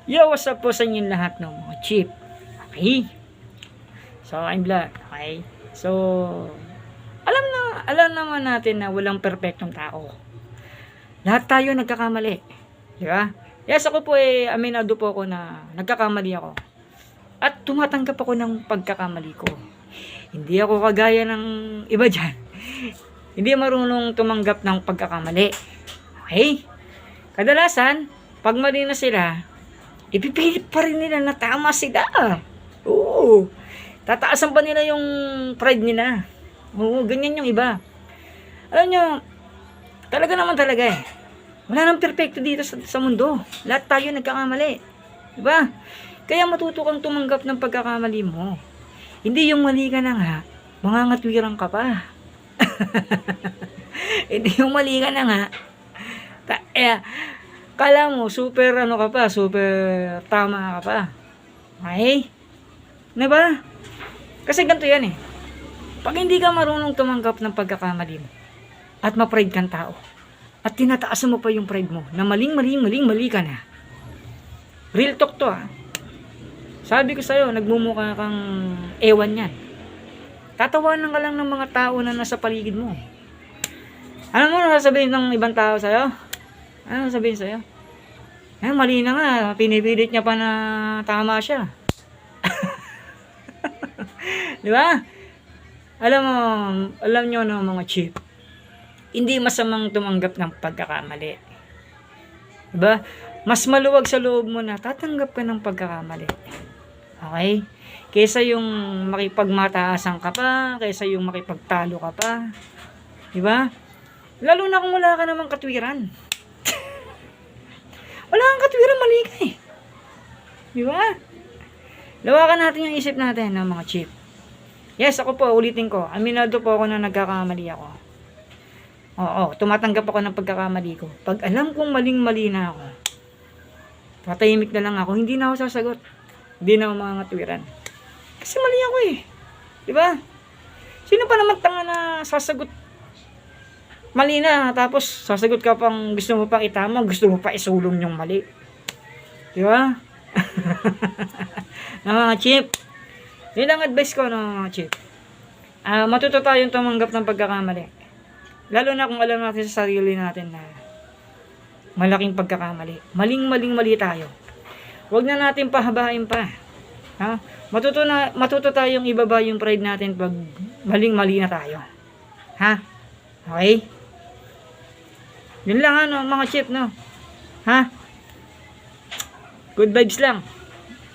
Yo, what's up po sa inyong lahat ng mga chip? Okay? So, I'm Black. Okay? So, alam naman natin na walang perpektong tao. Lahat tayo nagkakamali. Di ba? Yes, ako po aminado po ako na nagkakamali ako. At tumatanggap ako ng pagkakamali ko. Hindi ako kagaya ng iba dyan. Hindi marunong tumanggap ng pagkakamali. Okay? Kadalasan, pag mali na sila, ipipilit pa rin nila na tama sila. Oo. Tataasan pa nila yung pride nila. Oo, ganyan yung iba. Alam nyo, talaga naman talaga eh. Wala nang perfecto dito sa mundo. Lahat tayo nagkakamali. Diba? Kaya matuto kang tumanggap ng pagkakamali mo. Hindi yung mali ka na nga, mangangatwiran ka pa. Hindi yung mali ka na nga, kala mo, super ano ka pa, super tama ka pa. Okay? Diba? Kasi ganito yan eh. Pag hindi ka marunong tumanggap ng pagkakamali mo, at ma-pride kang tao, at tinataasan mo pa yung pride mo, na mali ka na. Real talk to ah. Sabi ko sa'yo, nagmumukha kang ewan yan. Tatawanan ka lang ng mga tao na nasa paligid mo. Alam mo, sasabihin ng ibang tao sa'yo? Ano sabihin sa'yo? Mali na nga. Pinipilit niya pa na tama siya. Di ba? Alam nyo no mga chip. Hindi masamang tumanggap ng pagkakamali. Di ba? Mas maluwag sa loob mo na tatanggap ka ng pagkakamali. Okay? Kaysa yung makipagmataasan ka pa, kaysa yung makipagtalo ka pa. Di ba? Lalo na kung wala ka namang katwiran. Wala kang katwiran, mali ka eh. Di ba? Lawakan natin yung isip natin ng mga chip. Yes, ako po, ulitin ko. Aminado po ako na nagkakamali ako. Oo, tumatanggap ako ng pagkakamali ko. Pag alam kong maling-mali na ako, patahimik na lang ako, hindi na ako sasagot. Hindi na ako mga katwiran. Kasi mali ako eh. Di ba? Sino pa naman tanga na sasagot? Mali na, tapos sasagot ka pang gusto mo pang itama, gusto mo pa isulong yung mali. Di ba? Na mga chip. Yun ang advice ko ng mga chip. Matuto tayong tumanggap ng pagkakamali. Lalo na kung alam natin sa sarili natin na malaking pagkakamali. Mali tayo. Huwag na natin pahabain pa. Ha? Matuto tayong ibaba yung pride natin pag mali na tayo. Ha? Okay? Yun lang mga chip, no? Ha? Good vibes lang.